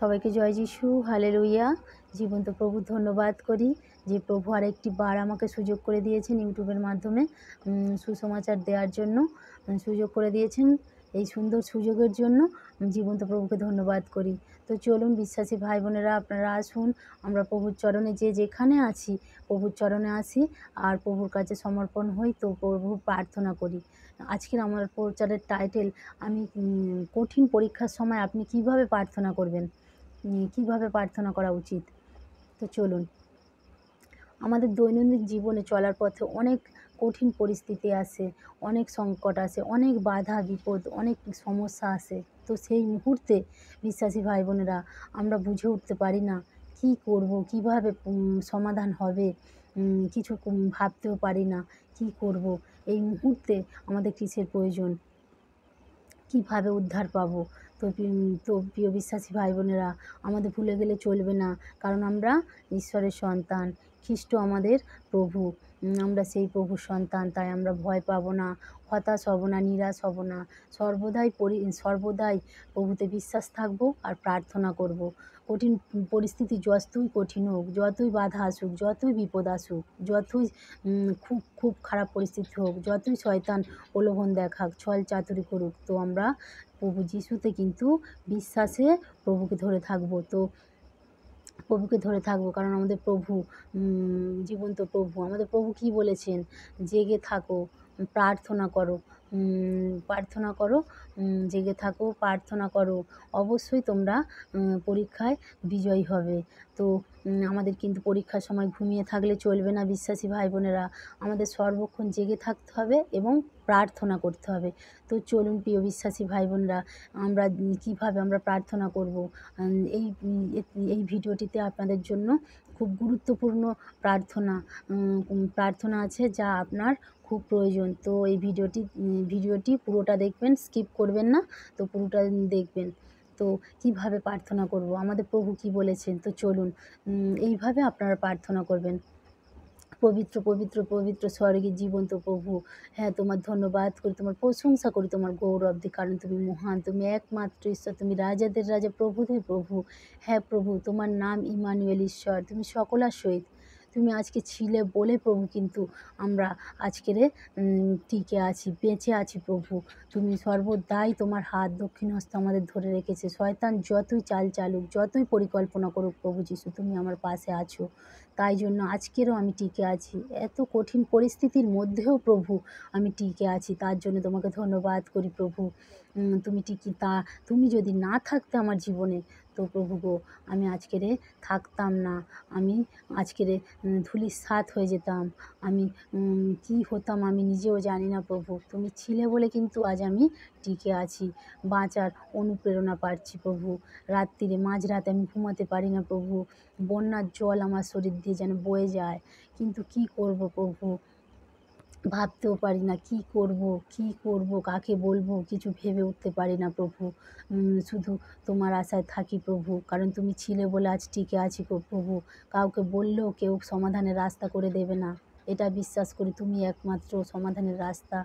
সবাইকে জয় যিশু, হালেলুয়া। জীবন্ত প্রভু ধন্যবাদ করি যে প্রভু আরেকটি বার আমাকে সুযোগ করে দিয়েছেন ইউটিউবের মাধ্যমে সুসমাচার দেওয়ার জন্য সুযোগ করে দিয়েছেন। এই সুন্দর সুযোগের জন্য জীবন্ত প্রভুকে ধন্যবাদ করি। তো চলুন বিশ্বাসী ভাই বোনেরা, আপনারা আসুন, আমরা প্রভুর চরণে যে যেখানে আছি প্রভুর চরণে আসি আর প্রভুর কাছে সমর্পণ হই, তো প্রভুর প্রার্থনা করি। আজকের আমার প্রচারের টাইটেল, আমি কঠিন পরীক্ষার সময় আপনি কিভাবে প্রার্থনা করবেন, কিভাবে প্রার্থনা করা উচিত। তো চলুন, আমাদের দৈনন্দিন জীবনে চলার পথে অনেক কঠিন পরিস্থিতি আসে, অনেক সংকট আসে, অনেক বাধা বিপদ, অনেক সমস্যা আসে। তো সেই মুহূর্তে বিশ্বাসী ভাই বোনেরা আমরা বুঝে উঠতে পারি না কি করব, কিভাবে সমাধান হবে, কিছু ভাবতেও পারি না কি করব। এই মুহূর্তে আমাদের কিসের প্রয়োজন, কীভাবে উদ্ধার পাবো। তো প্রিয় বিশ্বাসী ভাই বোনেরা, আমাদের ভুলে গেলে চলবে না, কারণ আমরা ঈশ্বরের সন্তান, খ্রিস্ট আমাদের প্রভু। আমরা সেই প্রভুর সন্তান, তাই আমরা ভয় পাবো না, হতাশ হব না, নিরাশ হব না। সর্বদাই প্রভুতে বিশ্বাস থাকবো আর প্রার্থনা করব। কঠিন পরিস্থিতি যতই কঠিন হোক, যতই বাধা আসুক, যতই বিপদ আসুক, যতই খুব খুব খারাপ পরিস্থিতি হোক, যতই শয়তান প্রলোভন দেখাক, ছল চাতুরি করুক, তো আমরা প্রভু যিশুতে কিন্তু বিশ্বাসে প্রভুকে ধরে থাকবো। তো প্রভুকে ধরে থাকবো, কারণ আমাদের প্রভু জীবন্ত প্রভু। আমাদের প্রভু কি বলেছেন? জেগে থাকো, প্রার্থনা করো, প্রার্থনা করো, জেগে থাকো, প্রার্থনা করো, অবশ্যই তোমরা পরীক্ষায় বিজয়ী হবে। তো আমাদের কিন্তু পরীক্ষার সময় ঘুমিয়ে থাকলে চলবে না বিশ্বাসী ভাই বোনেরা, আমাদের সর্বক্ষণ জেগে থাকতে হবে এবং প্রার্থনা করতে হবে। তো চলুন প্রিয় বিশ্বাসী ভাই বোনরা, আমরা কীভাবে আমরা প্রার্থনা করব, এই ভিডিওটিতে আপনাদের জন্য খুব গুরুত্বপূর্ণ প্রার্থনা আছে যা আপনার খুব প্রয়োজন। তো এই ভিডিওটি পুরোটা দেখবেন, স্কিপ করবেন না, তো পুরোটা দেখবেন। তো কিভাবে প্রার্থনা করব, আমাদের প্রভু কি বলেছেন। তো চলুন, এইভাবে আপনারা প্রার্থনা করবেন। পবিত্র পবিত্র পবিত্র স্বর্গের জীবন্ত প্রভু, হ্যাঁ তোমার ধন্যবাদ করি, তোমার প্রশংসা করি, তোমার গৌরব দিই, কারণ তুমি মহান, তুমি একমাত্র ঈশ্বর, তুমি রাজাদের রাজা, প্রভুদের প্রভু। হ্যাঁ প্রভু, তোমার নাম ইমানুয়েল, ঈশ্বর তুমি সকলার সহিত। তুমি আজকে ছিলে বলে প্রভু কিন্তু আমরা আজকের টিকে আছি, বেঁচে আছি প্রভু। তুমি সর্বদাই তোমার হাত দক্ষিণ হস্ত আমাদের ধরে রেখেছে। শয়তান যতই চাল চালুক, যতই পরিকল্পনা করুক, প্রভু যিশু তুমি আমার পাশে আছো। তাই জন্য আজকেরও আমি টিকে আছি, এত কঠিন পরিস্থিতির মধ্যেও প্রভু আমি টিকে আছি। তার জন্য তোমাকে ধন্যবাদ করি প্রভু। তুমি যদি না থাকতে আমার জীবনে, তো প্রভু গো, আমি আজকেরে থাকতাম না, আমি আজকেরে ধূলিসাৎ হয়ে যেতাম, আমি কি হতাম আমি নিজেও জানি না প্রভু। তুমি ছিলে বলে কিন্তু আজ আমি টিকে আছি, বাঁচার অনুপ্রেরণা পাচ্ছি প্রভু। রাত্রিরে মাঝরাতে আমি ঘুমাতে পারি না প্রভু, বন্যার জল আমার শরীর দিয়ে যেন বয়ে যায়, কিন্তু কি করব প্রভু, ভাবতেও পারি না কি করব, কাকে বলবো, কিছু ভেবে উঠতে পারি না প্রভু। শুধু তোমার আশায় থাকি প্রভু, কারণ তুমি ছিলে বলে আজ টিকে আছি গো প্রভু। কাউকে বললেও কেউ সমাধানের রাস্তা করে দেবে না, এটা বিশ্বাস করি তুমি একমাত্র সমাধানের রাস্তা।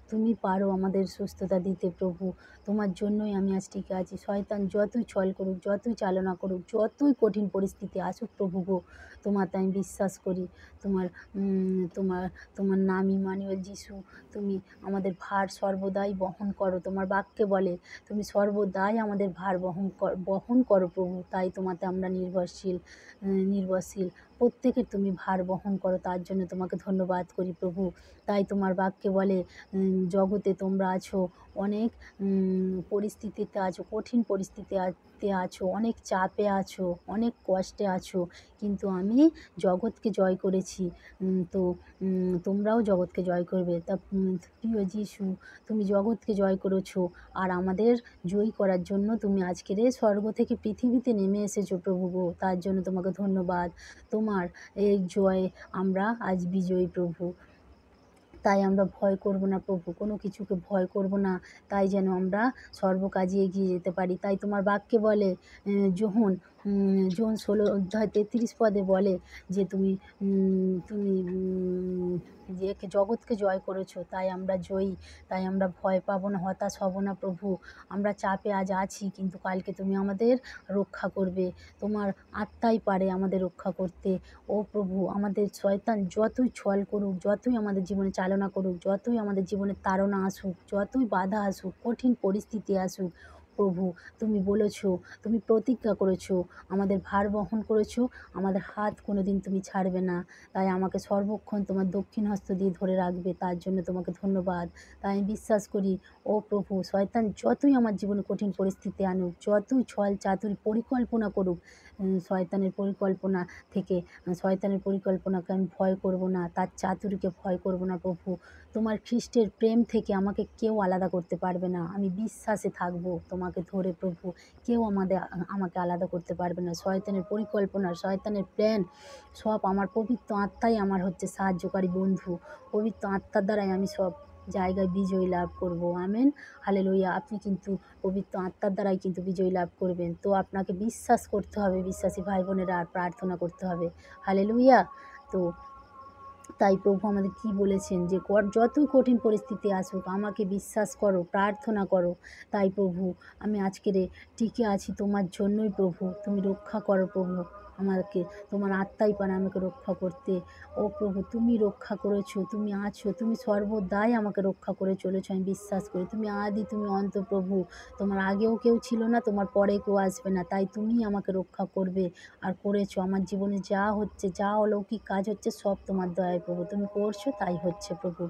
তুমি পারো আমাদের সুস্থতা দিতে প্রভু, তোমার জন্যই আমি আজ টিকে আছি। শয়তান যতই ছল করুক, যতই চালনা করুক, যতই কঠিন পরিস্থিতি আসুক প্রভু গো, তোমাতে আমি বিশ্বাস করি। তোমার তোমার তোমার নাম ইমানুয়েল, যিশু তুমি আমাদের ভার সর্বদাই বহন করো। তোমার বাক্যে বলে তুমি সর্বদাই আমাদের ভার বহন করো প্রভু। তাই তোমাতে আমরা নির্ভরশীল প্রত্যেকের তুমি ভার বহন করো, তার জন্য তোমাকে ধন্যবাদ করি প্রভু। তাই তোমার বাক্যে বলে জগতে তোমরা আছো, অনেক পরিস্থিতিতে আছো, কঠিন পরিস্থিতিতে আছো, অনেক চাপে আছো, অনেক কষ্টে আছো, কিন্তু আমি জগৎকে জয় করেছি। তো তোমরাও জগৎকে জয় করবে। তা প্রিয় যিশু, তুমি জগৎকে জয় করেছো, আর আমাদের জয়ী করার জন্য তুমি আজকের স্বর্গ থেকে পৃথিবীতে নেমে এসেছো প্রভু গো, তার জন্য তোমাকে ধন্যবাদ। তোমার এই জয়ে আমরা আজ বিজয়ী প্রভু। তাই আমরা ভয় করব না প্রভু, কোনো কিছুকে ভয় করব না, তাই যেন আমরা সর্বকাজে এগিয়ে যেতে পারি। তাই তোমার বাক্যে বলে যোহন জন 16 অধ্যায় 33 পদে বলে যে তুমি যে জগৎকে জয় করেছো, তাই আমরা জয়ী, তাই আমরা ভয় পাবো না, হতাশ হব না প্রভু। আমরা চাপে আজ আছি, কিন্তু কালকে তুমি আমাদের রক্ষা করবে। তোমার আত্মাই পারে আমাদের রক্ষা করতে। ও প্রভু, আমাদের শয়তান যতই ছল করুক, যতই আমাদের জীবনে চালনা করুক, যতই আমাদের জীবনে তাড়না আসুক, যতই বাধা আসুক, কঠিন পরিস্থিতি আসুক, প্রভু তুমি বলেছো, তুমি প্রতিজ্ঞা করেছো, আমাদের ভার বহন করেছো, আমাদের হাত কোনোদিন তুমি ছাড়বে না। তাই আমাকে সর্বক্ষণ তোমার দক্ষিণ হস্ত দিয়ে ধরে রাখবে, তার জন্য তোমাকে ধন্যবাদ। তাই আমি বিশ্বাস করি, ও প্রভু, শয়তান যতই আমার জীবনে কঠিন পরিস্থিতি আনুক, যতই ছল চাতুরি পরিকল্পনা করুক, শয়তানের পরিকল্পনা থেকে, শয়তানের পরিকল্পনাকে আমি ভয় করব না, তার চাতুরিকে ভয় করব না প্রভু। তোমার খ্রিস্টের প্রেম থেকে আমাকে কেউ আলাদা করতে পারবে না। আমি বিশ্বাসে থাকবো তোমাকে ধরে প্রভু। কেউ আমাকে আলাদা করতে পারবে না। শয়তানের পরিকল্পনা, শয়তানের প্ল্যান সব আমার পবিত্র আত্মাই আমার হচ্ছে সাহায্যকারী বন্ধু। পবিত্র আত্মার দ্বারাই আমি সব জায়গায় বিজয় লাভ করব। Amen, hallelujah. আপনি কিন্তু পবিত্র আত্মার দ্বারাই কিন্তু বিজয় লাভ করবেন। তো আপনাকে বিশ্বাস করতে হবে, বিশ্বাসী ভাই বোনেরা, আর প্রার্থনা করতে হবে। হালেলুয়া। তো তাই প্রভু আমাদের কি বলেছেন যে যতই কঠিন পরিস্থিতি আসুক, আমাকে বিশ্বাস করো, প্রার্থনা করো। তাই প্রভু, আমি আজকের টিকে আছি তোমার জন্যই প্রভু। তুমি রক্ষা করো প্রভু আমাকে, তোমার আত্মাই পারে আমাকে রক্ষা করতে। ও প্রভু, তুমি রক্ষা করেছো, তুমি আছো, তুমি সর্বদাই আমাকে রক্ষা করে চলেছো, আমি বিশ্বাস করি। তুমি আদি, তুমি অন্ত প্রভু। তোমার আগেও কেউ ছিল না, তোমার পরে কেউ আসবে না। তাই তুমিই আমাকে রক্ষা করবে আর করেছো। আমার জীবনে যা হচ্ছে, যা অলৌকিক কাজ হচ্ছে, সব তোমার দয়ায় প্রভু। তুমি করছো, তাই হচ্ছে প্রভু।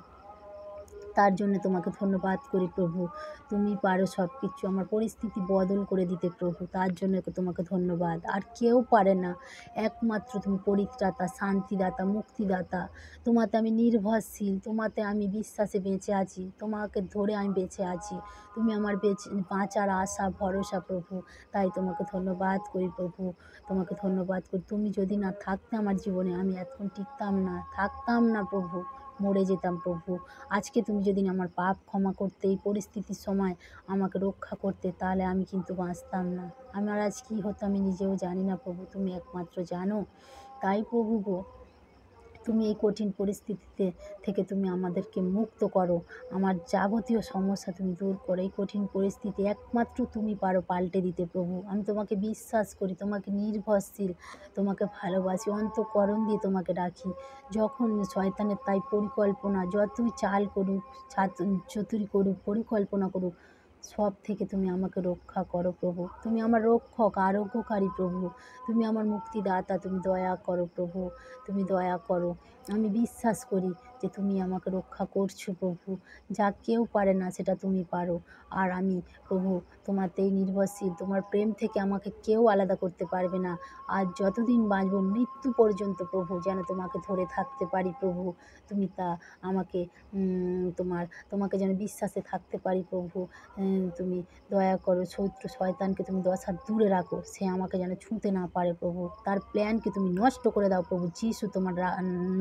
তার জন্য তোমাকে ধন্যবাদ করি প্রভু। তুমি পারো সব কিছু আমার পরিস্থিতি বদল করে দিতে প্রভু। তার জন্য তোমাকে ধন্যবাদ। আর কেউ পারে না, একমাত্র তুমি পরিত্রাতা, শান্তিদাতা, মুক্তিদাতা। তোমাতে আমি নির্ভরশীল, তোমাতে আমি বিশ্বাসে বেঁচে আছি, তোমাকে ধরে আমি বেঁচে আছি। তুমি আমার বাঁচার আশা, ভরসা প্রভু। তাই তোমাকে ধন্যবাদ করি প্রভু, তোমাকে ধন্যবাদ করি। তুমি যদি না থাকতে আমার জীবনে, আমি এখন টিকতাম না, থাকতাম না প্রভু, মরে যেতাম প্রভু। আজকে তুমি যদি আমার পাপ ক্ষমা করতে, এই পরিস্থিতির সময় আমাকে রক্ষা করতে, তাহলে আমি কিন্তু বাঁচতাম না। আমার আজ কী হতো আমি নিজেও জানি না প্রভু, তুমি একমাত্র জানো। তাই প্রভু গো, তুমি এই কঠিন পরিস্থিতিতে থেকে তুমি আমাদেরকে মুক্ত করো। আমার যাবতীয় সমস্যা তুমি দূর করো। এই কঠিন পরিস্থিতি একমাত্র তুমি পারো পাল্টে দিতে প্রভু। আমি তোমাকে বিশ্বাস করি, তোমাকে নির্ভরশীল, তোমাকে ভালোবাসি, অন্তঃকরণ দিয়ে তোমাকে রাখি। যখন শয়তানের তাই পরিকল্পনা যতই চাল করুক, চতুরি করুক, পরিকল্পনা করুক, সব থেকে তুমি আমাকে রক্ষা করো প্রভু। তুমি আমার রক্ষক, আরোগ্যকারী প্রভু। তুমি আমার মুক্তিদাতা, তুমি দয়া করো প্রভু, তুমি দয়া করো। আমি বিশ্বাস করি যে তুমি আমাকে রক্ষা করছো প্রভু। যা কেউ পারে না সেটা তুমি পারো। আর আমি প্রভু তোমাতেই নির্ভরশীল। তোমার প্রেম থেকে আমাকে কেউ আলাদা করতে পারবে না। আর যতদিন বাঁচব, মৃত্যু পর্যন্ত প্রভু যেন তোমাকে ধরে থাকতে পারি প্রভু। তুমি তা আমাকে তোমাকে যেন বিশ্বাসে থাকতে পারি প্রভু। তুমি দয়া করো, শত্রু শয়তানকে তুমি 10 হাত দূরে রাখো, সে আমাকে যেন ছুঁতে না পারে প্রভু। তার প্ল্যানকে তুমি নষ্ট করে দাও প্রভু যিশু, তোমার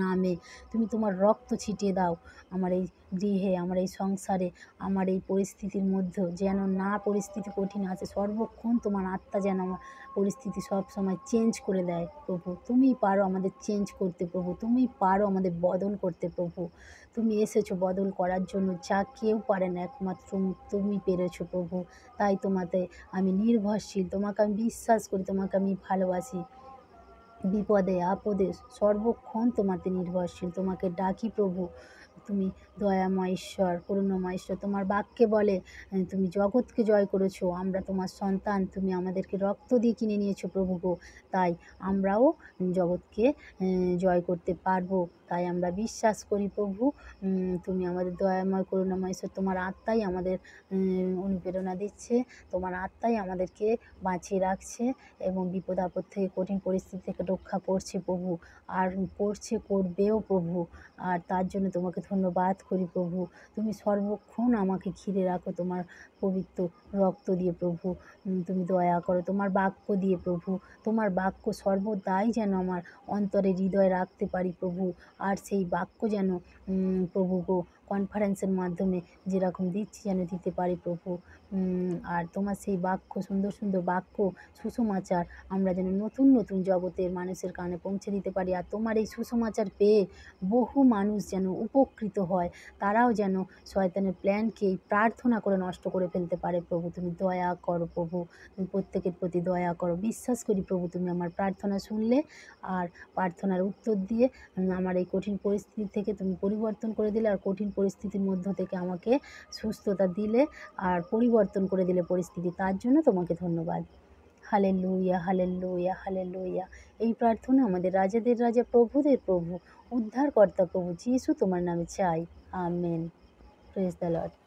নামে তুমি তোমার রক্ত ছিটিয়ে দাও আমার এই গৃহে, আমার এই সংসারে, আমার এই পরিস্থিতির মধ্যেও যেন না পরিস্থিতি কঠিন আছে, সর্বক্ষণ তোমার আত্মা যেন আমার পরিস্থিতি সব সময় চেঞ্জ করে দেয় প্রভু। তুমিই পারো আমাদের চেঞ্জ করতে প্রভু, তুমিই পারো আমাদের বদল করতে প্রভু। তুমি এসেছো বদল করার জন্য, যা কেউ পারে না, একমাত্র তুমি পেরেছো প্রভু। তাই তোমাতে আমি নির্ভরশীল, তোমাকে আমি বিশ্বাস করি, তোমাকে আমি ভালোবাসি। বিপদে আপদে সর্বক্ষণ তোমাতে নির্ভরশীল, তোমাকে ডাকি প্রভু। তুমি দয়াময় ঈশ্বর, করুণাময় ঈশ্বর। তোমার বাক্যে বলে তুমি জগৎকে জয় করেছো, আমরা তোমার সন্তান, তুমি আমাদেরকে রক্ত দিয়ে কিনে নিয়েছো প্রভু গো। তাই আমরাও জগৎকে জয় করতে পারবো। তাই আমরা বিশ্বাস করি প্রভু। তুমি আমাদের দয়াময়, করুণাময় ঈশ্বর। তোমার আত্মাই আমাদের অনুপ্রেরণা দিচ্ছে, তোমার আত্মাই আমাদেরকে বাঁচিয়ে রাখছে এবং বিপদ আপদ থেকে, কঠিন পরিস্থিতি থেকে রক্ষা করছে প্রভু। আর করবেও প্রভু। আর তার জন্য তোমাকে ধন্যবাদ করি প্রভু। তুমি সর্বক্ষণ আমাকে ঘিরে রাখো তোমার পবিত্র রক্ত দিয়ে প্রভু। তুমি দয়া করো তোমার বাক্য দিয়ে প্রভু। তোমার বাক্য সর্বদাই যেন আমার অন্তরে, হৃদয়ে রাখতে পারি প্রভু। আর সেই বাক্য যেন প্রভু গো কনফারেন্সের মাধ্যমে যেরকম দিচ্ছি যেন দিতে পারি প্রভু। আর তোমার সেই বাক্য, সুন্দর সুন্দর বাক্য, সুসমাচার আমরা যেন নতুন নতুন জগতের মানুষের কানে পৌঁছে দিতে পারি। আর তোমার এই সুসমাচার পেয়ে বহু মানুষ যেন উপকৃত হয়, তারাও যেন শয়তানের প্ল্যানকে প্রার্থনা করে নষ্ট করে ফেলতে পারে। প্রভু তুমি দয়া করো প্রভু, তুমি প্রত্যেকের প্রতি দয়া করো। বিশ্বাস করি প্রভু তুমি আমার প্রার্থনা শুনলে আর প্রার্থনার উত্তর দিয়ে আমার এই কঠিন পরিস্থিতি থেকে তুমি পরিবর্তন করে দিলে, আর কঠিন পরিস্থিতির মধ্য থেকে আমাকে সুস্থতা দিলে আর পরিবর্তন করে দিলে পরিস্থিতি, তার জন্য তোমাকে ধন্যবাদ। Hallelujah, hallelujah, hallelujah. এই প্রার্থনা আমাদের রাজাদের রাজা, প্রভুদের প্রভু, উদ্ধারকর্তা প্রভু যিশু তোমার নামে চাই। আমেন। Praise the Lord.